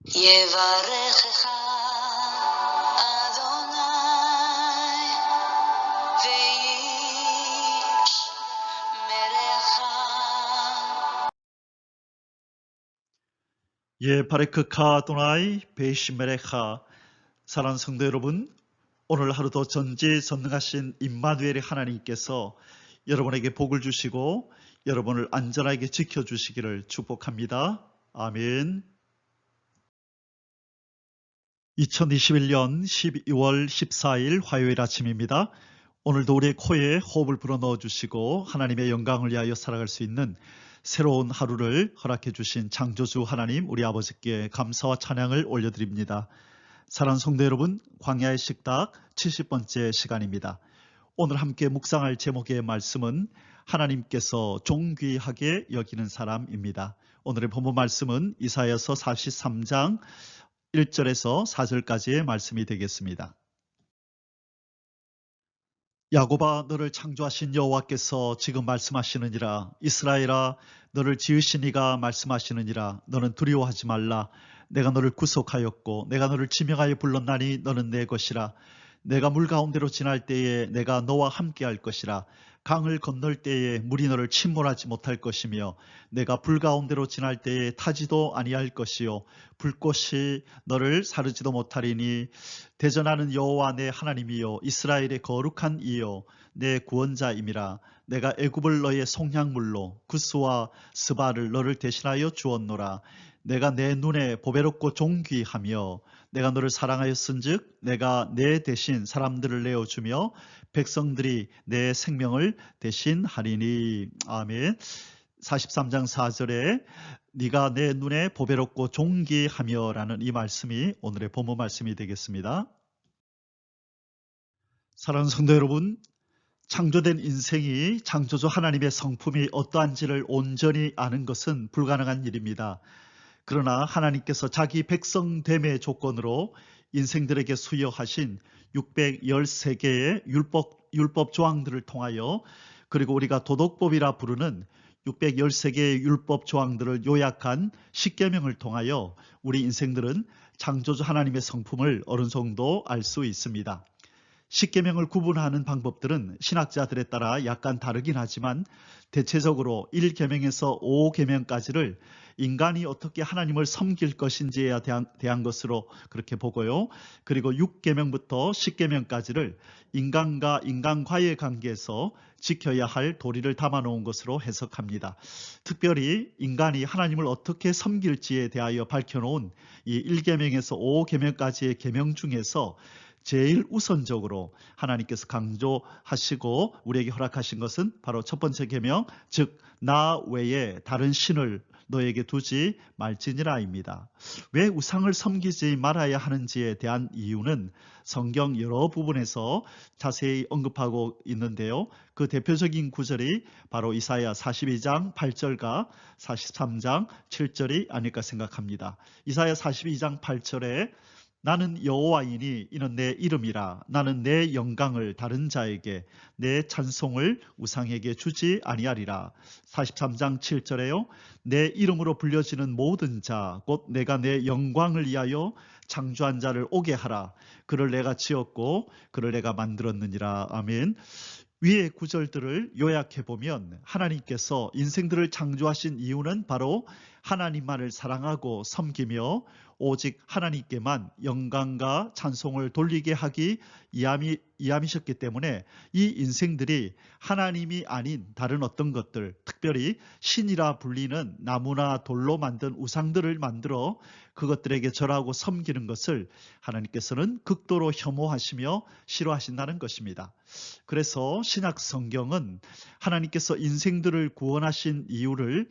יברכך אדוני וישמרך. 바레크카 아도나이 베이시메레카. 사랑하는 성도 여러분, 오늘 하루도 전지전능하신 임마누엘의 하나님께서 여러분에게 복을 주시고 여러분을 안전하게 지켜주시기를 축복합니다. 아멘. 2021년 12월 14일 화요일 아침입니다. 오늘도 우리의 코에 호흡을 불어넣어 주시고 하나님의 영광을 위하여 살아갈 수 있는 새로운 하루를 허락해 주신 창조주 하나님, 우리 아버지께 감사와 찬양을 올려드립니다. 사랑하는 성도 여러분, 광야의 식탁 70번째 시간입니다. 오늘 함께 묵상할 제목의 말씀은 하나님께서 존귀하게 여기는 사람입니다. 오늘의 본문 말씀은 이사야서 43장 1절에서 4절까지의 말씀이 되겠습니다. 야곱아, 너를 창조하신 여호와께서 지금 말씀하시느니라. 이스라엘아, 너를 지으신 이가 말씀하시느니라. 너는 두려워하지 말라. 내가 너를 구속하였고 내가 너를 지명하여 불렀나니 너는 내 것이라. 내가 물 가운데로 지날 때에 내가 너와 함께할 것이라. 강을 건널 때에 물이 너를 침몰하지 못할 것이며 내가 불 가운데로 지날 때에 타지도 아니할 것이요 불꽃이 너를 사르지도 못하리니 대전하는 여호와 내 하나님이요 이스라엘의 거룩한 이요 내 구원자임이라. 내가 애굽을 너의 속량물로 구스와 스바를 너를 대신하여 주었노라. 내가 내 눈에 보배롭고 존귀하며 내가 너를 사랑하였은즉 내가 내 대신 사람들을 내어주며 백성들이 내 생명을 대신하리니. 아멘. 43장 4절에 네가 내 눈에 보배롭고 존귀하며 라는 이 말씀이 오늘의 본문 말씀이 되겠습니다. 사랑하는 성도 여러분, 창조된 인생이 창조주 하나님의 성품이 어떠한지를 온전히 아는 것은 불가능한 일입니다. 그러나 하나님께서 자기 백성됨의 조건으로 인생들에게 수여하신 613개의 율법 조항들을 통하여, 그리고 우리가 도덕법이라 부르는 613개의 율법 조항들을 요약한 십계명을 통하여 우리 인생들은 창조주 하나님의 성품을 어느 정도 알 수 있습니다. 십계명을 구분하는 방법들은 신학자들에 따라 약간 다르긴 하지만 대체적으로 1계명에서 5계명까지를 인간이 어떻게 하나님을 섬길 것인지에 대한 것으로 그렇게 보고요. 그리고 6계명부터 10계명까지를 인간과 인간과의 관계에서 지켜야 할 도리를 담아놓은 것으로 해석합니다. 특별히 인간이 하나님을 어떻게 섬길지에 대하여 밝혀놓은 이 1계명에서 5계명까지의 계명 중에서 제일 우선적으로 하나님께서 강조하시고 우리에게 허락하신 것은 바로 첫 번째 계명, 즉 나 외에 다른 신을 너에게 두지 말지니라입니다. 왜 우상을 섬기지 말아야 하는지에 대한 이유는 성경 여러 부분에서 자세히 언급하고 있는데요. 그 대표적인 구절이 바로 이사야 42장 8절과 43장 7절이 아닐까 생각합니다. 이사야 42장 8절에 나는 여호와이니 이는 내 이름이라. 나는 내 영광을 다른 자에게 내 찬송을 우상에게 주지 아니하리라. 43장 7절에요. 내 이름으로 불려지는 모든 자 곧 내가 내 영광을 위하여 창조한 자를 오게 하라. 그를 내가 지었고 그를 내가 만들었느니라. 아멘. 위의 구절들을 요약해보면 하나님께서 인생들을 창조하신 이유는 바로 하나님만을 사랑하고 섬기며 오직 하나님께만 영광과 찬송을 돌리게 하기 이함이셨기 때문에 이 인생들이 하나님이 아닌 다른 어떤 것들, 특별히 신이라 불리는 나무나 돌로 만든 우상들을 만들어 그것들에게 절하고 섬기는 것을 하나님께서는 극도로 혐오하시며 싫어하신다는 것입니다. 그래서 신약 성경은 하나님께서 인생들을 구원하신 이유를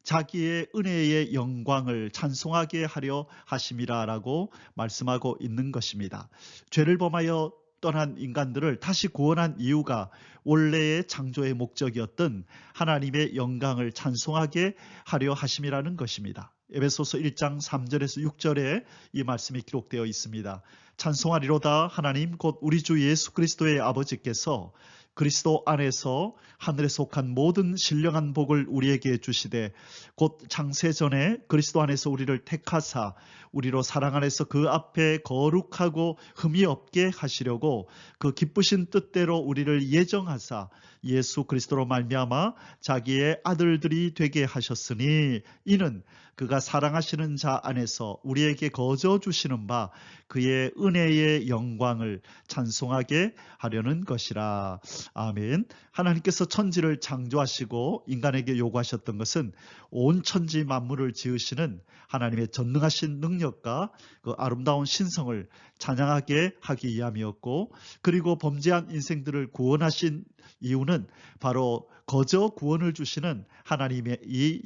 자기의 은혜의 영광을 찬송하게 하려 하심이라라고 말씀하고 있는 것입니다. 죄를 범하여 떠난 인간들을 다시 구원한 이유가 원래의 창조의 목적이었던 하나님의 영광을 찬송하게 하려 하심이라는 것입니다. 에베소서 1장 3절에서 6절에 이 말씀이 기록되어 있습니다. 찬송하리로다 하나님 곧 우리 주 예수 그리스도의 아버지께서 그리스도 안에서 하늘에 속한 모든 신령한 복을 우리에게 주시되 곧 창세전에 그리스도 안에서 우리를 택하사 우리로 사랑 안에서 그 앞에 거룩하고 흠이 없게 하시려고 그 기쁘신 뜻대로 우리를 예정하사 예수 그리스도로 말미암아 자기의 아들들이 되게 하셨으니 이는 그가 사랑하시는 자 안에서 우리에게 거저 주시는 바 그의 은혜의 영광을 찬송하게 하려는 것이라. 아멘. 하나님께서 천지를 창조하시고 인간에게 요구하셨던 것은 온 천지 만물을 지으시는 하나님의 전능하신 능력과 그 아름다운 신성을 찬양하게 하기 위함이었고, 그리고 범죄한 인생들을 구원하신 이유는 바로 거저 구원을 주시는 하나님의 이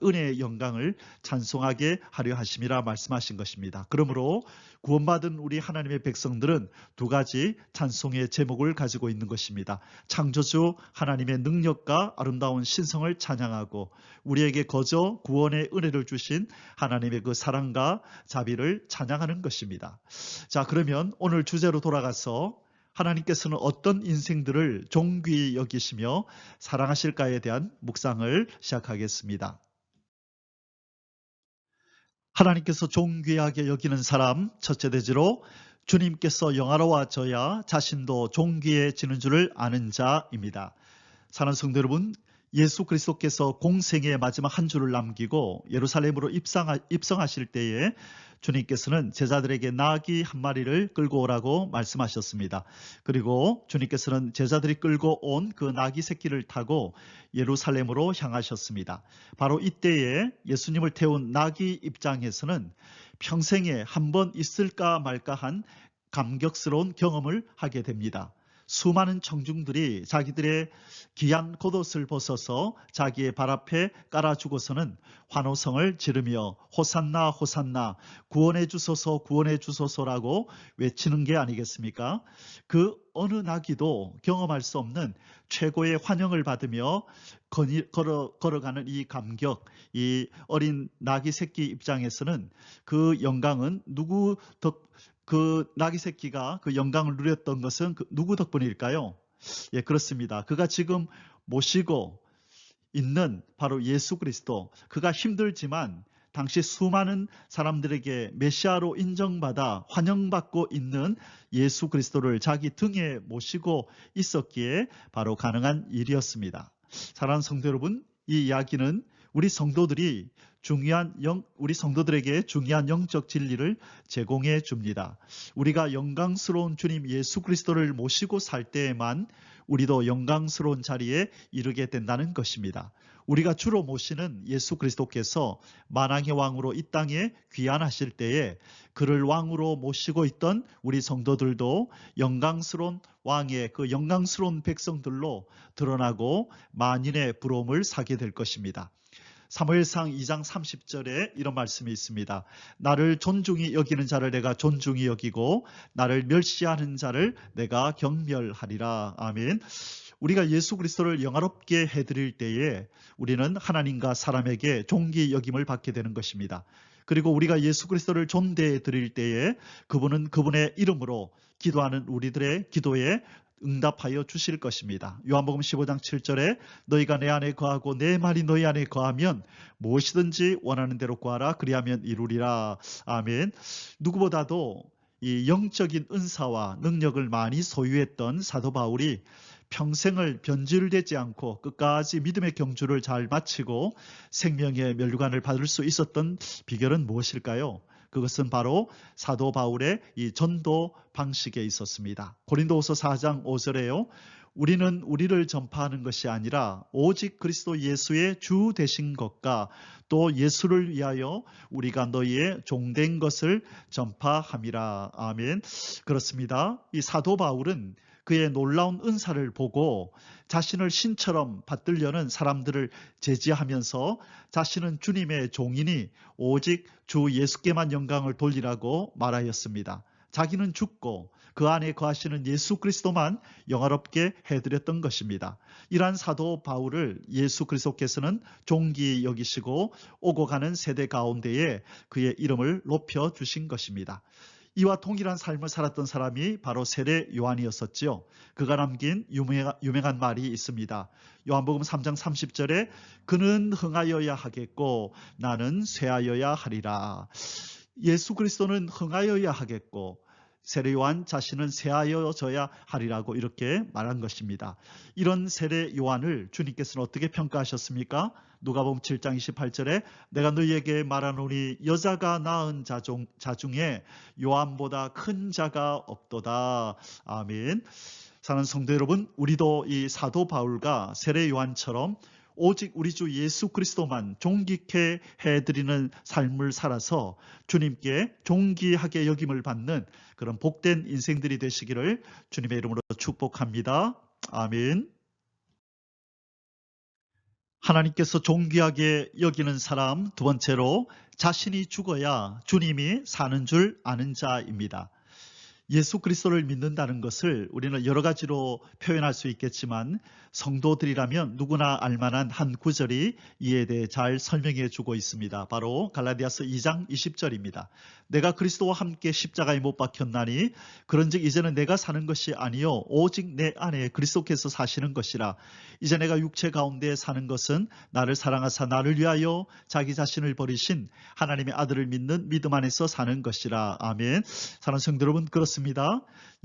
은혜의 영광을 찬송하게 하려 하심이라 말씀하신 것입니다. 그러므로 구원받은 우리 하나님의 백성들은 두 가지 찬송의 제목을 가지고 있는 것입니다. 창조주 하나님의 능력과 아름다운 신성을 찬양하고 우리에게 거저 구원의 은혜를 주신 하나님의 그 사랑과 자비를 찬양하는 것입니다. 자, 그러면 오늘 주제로 돌아가서 하나님께서는 어떤 인생들을 존귀히 여기시며 사랑하실까에 대한 묵상을 시작하겠습니다. 하나님께서 존귀하게 여기는 사람, 첫째 대지로 주님께서 영화로워져야 자신도 존귀해지는 줄을 아는 자입니다. 사랑하는 성도 여러분, 예수 그리스도께서 공생의 마지막 한 주를 남기고 예루살렘으로 입성하실 때에 주님께서는 제자들에게 나귀 한 마리를 끌고 오라고 말씀하셨습니다. 그리고 주님께서는 제자들이 끌고 온 그 나귀 새끼를 타고 예루살렘으로 향하셨습니다. 바로 이때에 예수님을 태운 나귀 입장에서는 평생에 한 번 있을까 말까 한 감격스러운 경험을 하게 됩니다. 수많은 청중들이 자기들의 귀한 겉옷을 벗어서 자기의 발 앞에 깔아주고서는 환호성을 지르며 호산나 호산나 구원해 주소서 구원해 주소서라고 외치는 게 아니겠습니까? 그 어느 나귀도 경험할 수 없는 최고의 환영을 받으며 걸어가는 이 감격, 이 어린 나귀 새끼 입장에서는 그 영광은 그 나귀 새끼가 그 영광을 누렸던 것은 누구 덕분일까요? 예, 그렇습니다. 그가 지금 모시고 있는 바로 예수 그리스도, 그가 힘들지만 당시 수많은 사람들에게 메시아로 인정받아 환영받고 있는 예수 그리스도를 자기 등에 모시고 있었기에 바로 가능한 일이었습니다. 사랑하는 성도 여러분, 이 이야기는 우리 성도들에게 중요한 영적 진리를 제공해 줍니다. 우리가 영광스러운 주님 예수 그리스도를 모시고 살 때에만 우리도 영광스러운 자리에 이르게 된다는 것입니다. 우리가 주로 모시는 예수 그리스도께서 만왕의 왕으로 이 땅에 귀환하실 때에 그를 왕으로 모시고 있던 우리 성도들도 영광스러운 왕의 그 영광스러운 백성들로 드러나고 만인의 부러움을 사게 될 것입니다. 사무엘상 2장 30절에 이런 말씀이 있습니다. 나를 존중히 여기는 자를 내가 존중히 여기고 나를 멸시하는 자를 내가 경멸하리라. 아멘. 우리가 예수 그리스도를 영화롭게 해드릴 때에 우리는 하나님과 사람에게 존귀 여김을 받게 되는 것입니다. 그리고 우리가 예수 그리스도를 존대해 드릴 때에 그분은 그분의 이름으로 기도하는 우리들의 기도에 응답하여 주실 것입니다. 요한복음 15장 7절에 너희가 내 안에 거하고 내 말이 너희 안에 거하면 무엇이든지 원하는 대로 구하라 그리하면 이루리라. 아멘. 누구보다도 이 영적인 은사와 능력을 많이 소유했던 사도 바울이 평생을 변질되지 않고 끝까지 믿음의 경주를 잘 마치고 생명의 면류관을 받을 수 있었던 비결은 무엇일까요? 그것은 바로 사도 바울의 이 전도 방식에 있었습니다. 고린도후서 4장 5절에요. 우리는 우리를 전파하는 것이 아니라 오직 그리스도 예수의 주 되신 것과 또 예수를 위하여 우리가 너희의 종된 것을 전파함이라. 아멘. 그렇습니다. 이 사도 바울은 그의 놀라운 은사를 보고 자신을 신처럼 받들려는 사람들을 제지하면서 자신은 주님의 종이니 오직 주 예수께만 영광을 돌리라고 말하였습니다. 자기는 죽고 그 안에 거하시는 예수 그리스도만 영화롭게 해드렸던 것입니다. 이러한 사도 바울을 예수 그리스도께서는 존귀히 여기시고 오고 가는 세대 가운데에 그의 이름을 높여주신 것입니다. 이와 동일한 삶을 살았던 사람이 바로 세례 요한이었었지요. 그가 남긴 유명한 말이 있습니다. 요한복음 3장 30절에 그는 흥하여야 하겠고 나는 쇠하여야 하리라. 예수 그리스도는 흥하여야 하겠고 세례 요한 자신은 쇠하여져야 하리라고 이렇게 말한 것입니다. 이런 세례 요한을 주님께서는 어떻게 평가하셨습니까? 누가복음 7장 28절에 내가 너희에게 말하노니 여자가 낳은 자 중에 요한보다 큰 자가 없도다. 아멘. 사랑하는 성도 여러분, 우리도 이 사도 바울과 세례 요한처럼 오직 우리 주 예수 그리스도만 존귀케 해드리는 삶을 살아서 주님께 존귀하게 여김을 받는 그런 복된 인생들이 되시기를 주님의 이름으로 축복합니다. 아멘. 하나님께서 존귀하게 여기는 사람, 두 번째로 자신이 죽어야 주님이 사는 줄 아는 자입니다. 예수 그리스도를 믿는다는 것을 우리는 여러 가지로 표현할 수 있겠지만 성도들이라면 누구나 알만한 한 구절이 이에 대해 잘 설명해 주고 있습니다. 바로 갈라디아서 2장 20절입니다. 내가 그리스도와 함께 십자가에 못 박혔나니 그런즉 이제는 내가 사는 것이 아니요 오직 내 안에 그리스도께서 사시는 것이라. 이제 내가 육체 가운데 사는 것은 나를 사랑하사 나를 위하여 자기 자신을 버리신 하나님의 아들을 믿는 믿음 안에서 사는 것이라. 아멘. 사랑하는 성도 여러분, 그렇습니다.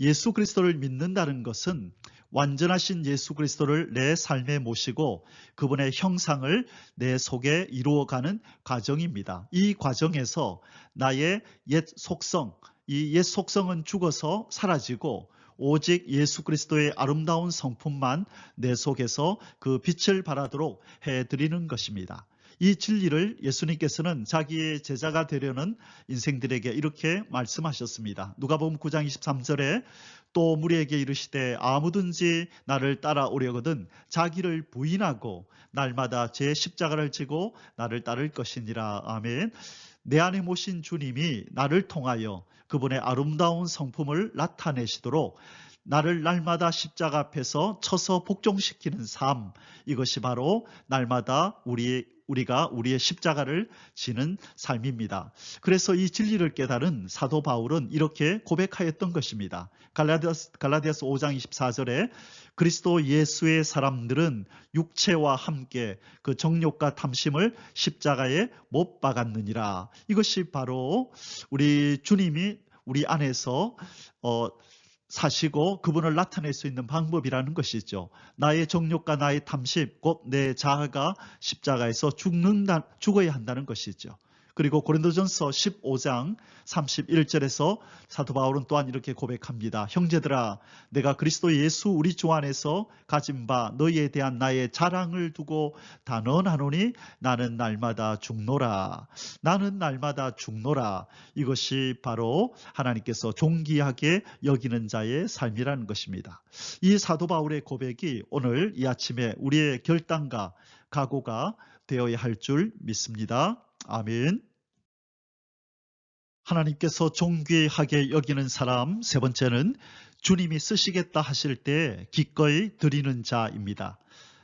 예수 그리스도를 믿는다는 것은 완전하신 예수 그리스도를 내 삶에 모시고 그분의 형상을 내 속에 이루어가는 과정입니다. 이 과정에서 나의 옛 속성, 이 옛 속성은 죽어서 사라지고 오직 예수 그리스도의 아름다운 성품만 내 속에서 그 빛을 발하도록 해드리는 것입니다. 이 진리를 예수님께서는 자기의 제자가 되려는 인생들에게 이렇게 말씀하셨습니다. 누가복음 9장 23절에 또 무리에게 이르시되 아무든지 나를 따라오려거든 자기를 부인하고 날마다 제 십자가를 지고 나를 따를 것이니라. 아멘. 내 안에 모신 주님이 나를 통하여 그분의 아름다운 성품을 나타내시도록 나를 날마다 십자가 앞에서 쳐서 복종시키는 삶, 이것이 바로 날마다 우리가 우리의 십자가를 지는 삶입니다. 그래서 이 진리를 깨달은 사도 바울은 이렇게 고백하였던 것입니다. 갈라디아서 5장 24절에 그리스도 예수의 사람들은 육체와 함께 그 정욕과 탐심을 십자가에 못 박았느니라. 이것이 바로 우리 주님이 우리 안에서 사시고 그분을 나타낼 수 있는 방법이라는 것이죠. 나의 정욕과 나의 탐심, 곧 내 자아가 십자가에서 죽어야 한다는 것이죠. 그리고 고린도전서 15장 31절에서 사도 바울은 또한 이렇게 고백합니다. 형제들아, 내가 그리스도 예수 우리 주 안에서 가진 바 너희에 대한 나의 자랑을 두고 단언하노니 나는 날마다 죽노라. 나는 날마다 죽노라. 이것이 바로 하나님께서 존귀하게 여기는 자의 삶이라는 것입니다. 이 사도 바울의 고백이 오늘 이 아침에 우리의 결단과 각오가 되어야 할 줄 믿습니다. 아멘. 하나님께서 존귀하게 여기는 사람, 세 번째는 주님이 쓰시겠다 하실 때 기꺼이 드리는 자입니다.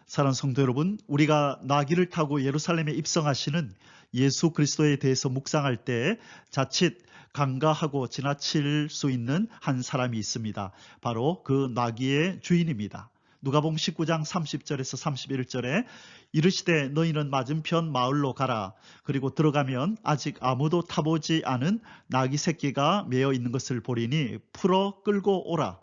사랑하는 성도 여러분, 우리가 나귀를 타고 예루살렘에 입성하시는 예수 그리스도에 대해서 묵상할 때 자칫 간과하고 지나칠 수 있는 한 사람이 있습니다. 바로 그 나귀의 주인입니다. 누가복음 19장 30절에서 31절에 이르시되 너희는 맞은편 마을로 가라. 그리고 들어가면 아직 아무도 타보지 않은 나귀 새끼가 매어 있는 것을 보리니 풀어 끌고 오라.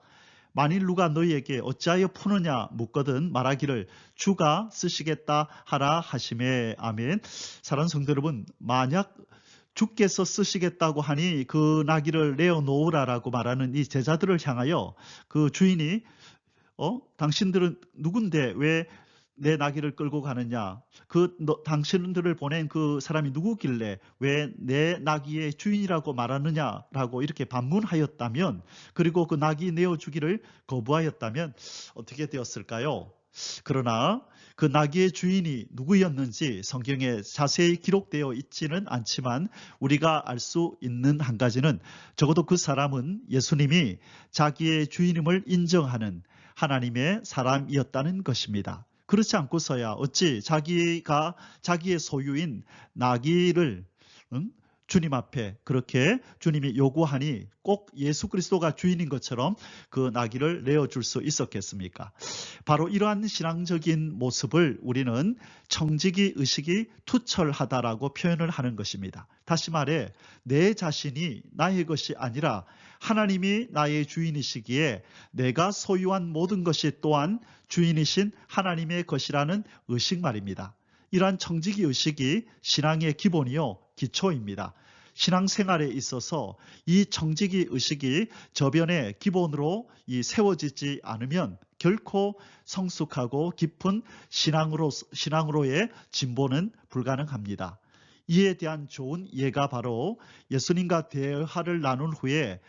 만일 누가 너희에게 어찌하여 푸느냐 묻거든 말하기를 주가 쓰시겠다 하라 하시매. 아멘. 사랑하는 성도 여러분, 만약 주께서 쓰시겠다고 하니 그 나귀를 내어놓으라라고 말하는 이 제자들을 향하여 그 주인이 당신들은 누군데 왜 내 나귀를 끌고 가느냐? 당신들을 보낸 그 사람이 누구길래 왜 내 나귀의 주인이라고 말하느냐라고 이렇게 반문하였다면, 그리고 그 나귀 내어주기를 거부하였다면 어떻게 되었을까요? 그러나 그 나귀의 주인이 누구였는지 성경에 자세히 기록되어 있지는 않지만 우리가 알 수 있는 한 가지는 적어도 그 사람은 예수님이 자기의 주인임을 인정하는 하나님의 사람이었다는 것입니다. 그렇지 않고서야 어찌 자기의 소유인 나귀를 주님 앞에 그렇게 주님이 요구하니 꼭 예수 그리스도가 주인인 것처럼 그 나귀를 내어줄 수 있었겠습니까? 바로 이러한 신앙적인 모습을 우리는 청지기 의식이 투철하다라고 표현을 하는 것입니다. 다시 말해 내 자신이 나의 것이 아니라 하나님이 나의 주인이시기에 내가 소유한 모든 것이 또한 주인이신 하나님의 것이라는 의식 말입니다. 이러한 청지기 의식이 신앙의 기본이요 기초입니다. 신앙생활에 있어서 이 청지기 의식이 저변의 기본으로 세워지지 않으면 결코 성숙하고 깊은 신앙으로의 진보는 불가능합니다. 이에 대한 좋은 예가 바로 예수님과 대화를 나눈 후에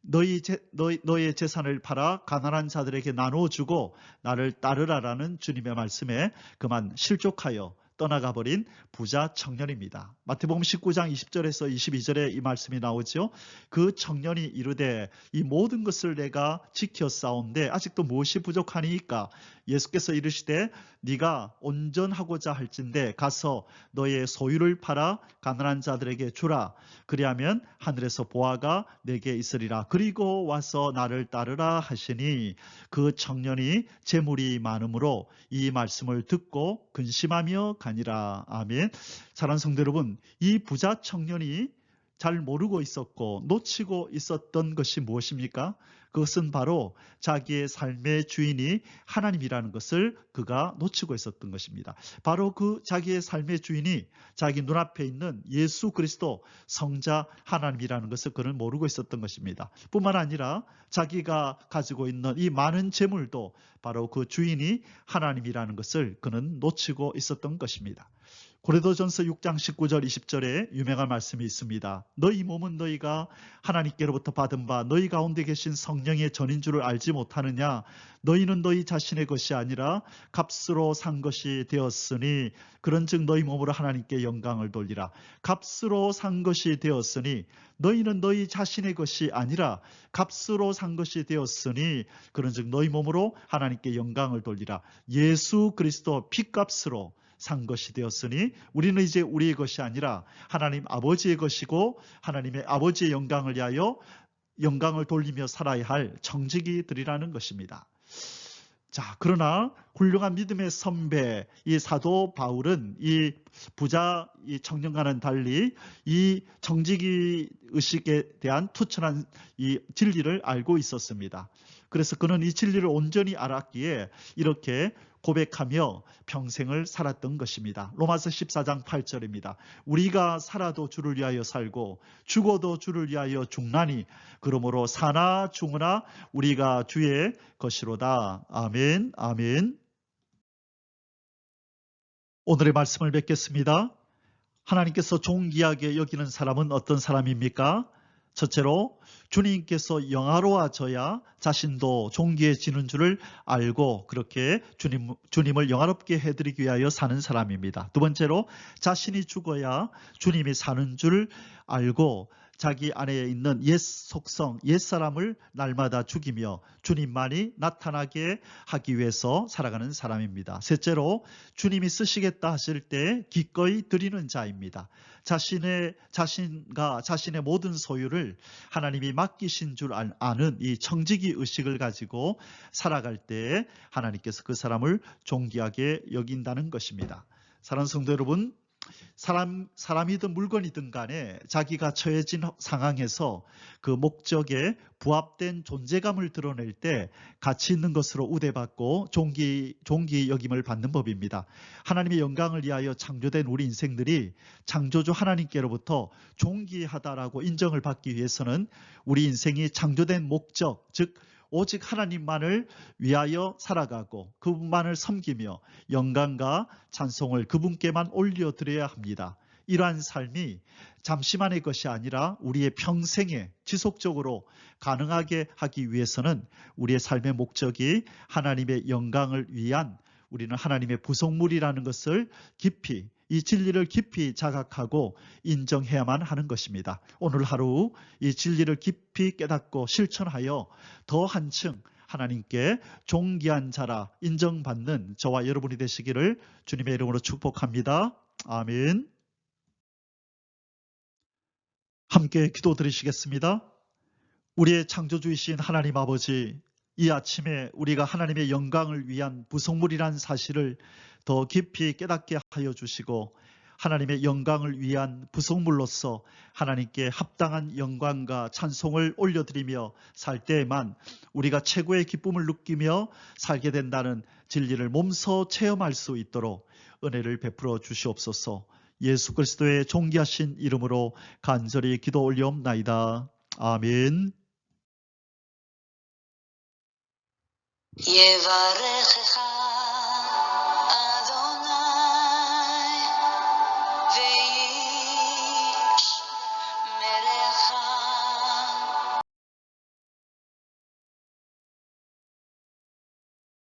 너의 재산을 팔아 가난한 자들에게 나누어주고 나를 따르라라는 주님의 말씀에 그만 실족하여 떠나가 버린 부자 청년입니다. 마태복음 19장 20절에서 22절에 이 말씀이 나오죠. 그 청년이 이르되 이 모든 것을 내가 지켰사온데 아직도 무엇이 부족하니까? 예수께서 이르시되 네가 온전하고자 할진대 가서 너의 소유를 팔아 가난한 자들에게 주라. 그리하면 하늘에서 보화가 내게 있으리라. 그리고 와서 나를 따르라 하시니 그 청년이 재물이 많으므로 이 말씀을 듣고 근심하며 가니라. 아멘. 사랑하는 성도 여러분, 이 부자 청년이 잘 모르고 있었고 놓치고 있었던 것이 무엇입니까? 그것은 바로 자기의 삶의 주인이 하나님이라는 것을 그가 놓치고 있었던 것입니다. 바로 그 자기의 삶의 주인이 자기 눈앞에 있는 예수 그리스도 성자 하나님이라는 것을 그는 모르고 있었던 것입니다. 뿐만 아니라 자기가 가지고 있는 이 많은 재물도 바로 그 주인이 하나님이라는 것을 그는 놓치고 있었던 것입니다. 고린도전서 6장 19절 20절에 유명한 말씀이 있습니다. 너희 몸은 너희가 하나님께로부터 받은 바 너희 가운데 계신 성령의 전인 줄을 알지 못하느냐? 너희는 너희 자신의 것이 아니라 값으로 산 것이 되었으니 그런즉 너희 몸으로 하나님께 영광을 돌리라. 값으로 산 것이 되었으니 너희는 너희 자신의 것이 아니라 값으로 산 것이 되었으니 그런즉 너희 몸으로 하나님께 영광을 돌리라. 예수 그리스도 피값으로 산 것이 되었으니 우리는 이제 우리의 것이 아니라 하나님 아버지의 것이고 하나님의 아버지의 영광을 위하여 영광을 돌리며 살아야 할 청지기들이라는 것입니다. 자, 그러나 훌륭한 믿음의 선배 이 사도 바울은 이 부자 이 청년과는 달리 이 청지기 의식에 대한 투철한 이 진리를 알고 있었습니다. 그래서 그는 이 진리를 온전히 알았기에 이렇게 고백하며 평생을 살았던 것입니다. 로마서 14장 8절입니다. 우리가 살아도 주를 위하여 살고 죽어도 주를 위하여 죽나니 그러므로 사나 죽으나 우리가 주의 것이로다. 아멘, 아멘. 오늘의 말씀을 뵙겠습니다. 하나님께서 존귀하게 여기는 사람은 어떤 사람입니까? 첫째로 주님께서 영화로워져야 자신도 존귀해지는 줄을 알고 그렇게 주님을 영화롭게 해드리기 위하여 사는 사람입니다. 두 번째로 자신이 죽어야 주님이 사는 줄 알고 자기 안에 있는 옛 속성, 옛 사람을 날마다 죽이며 주님만이 나타나게 하기 위해서 살아가는 사람입니다. 셋째로 주님이 쓰시겠다 하실 때 기꺼이 드리는 자입니다. 자신과 자신의 모든 소유를 하나님이 맡기신 줄 아는 이 청지기 의식을 가지고 살아갈 때 하나님께서 그 사람을 존귀하게 여긴다는 것입니다. 사랑하는 성도 여러분, 사람이든 물건이든 간에 자기가 처해진 상황에서 그 목적에 부합된 존재감을 드러낼 때 가치 있는 것으로 우대받고 존귀 여김을 받는 법입니다. 하나님의 영광을 위하여 창조된 우리 인생들이 창조주 하나님께로부터 존귀하다라고 인정을 받기 위해서는 우리 인생이 창조된 목적, 즉 오직 하나님만을 위하여 살아가고 그분만을 섬기며 영광과 찬송을 그분께만 올려드려야 합니다. 이러한 삶이 잠시만의 것이 아니라 우리의 평생에 지속적으로 가능하게 하기 위해서는 우리의 삶의 목적이 하나님의 영광을 위한 우리는 하나님의 부속물이라는 것을 깊이 이 진리를 깊이 자각하고 인정해야만 하는 것입니다. 오늘 하루 이 진리를 깊이 깨닫고 실천하여 더 한층 하나님께 존귀한 자라 인정받는 저와 여러분이 되시기를 주님의 이름으로 축복합니다. 아멘. 함께 기도드리시겠습니다. 우리의 창조주이신 하나님 아버지, 이 아침에 우리가 하나님의 영광을 위한 부속물이란 사실을 더 깊이 깨닫게 하여 주시고 하나님의 영광을 위한 부속물로서 하나님께 합당한 영광과 찬송을 올려드리며 살 때에만 우리가 최고의 기쁨을 느끼며 살게 된다는 진리를 몸소 체험할 수 있도록 은혜를 베풀어 주시옵소서. 예수 그리스도의 존귀하신 이름으로 간절히 기도 올리옵나이다. 아멘. יברכך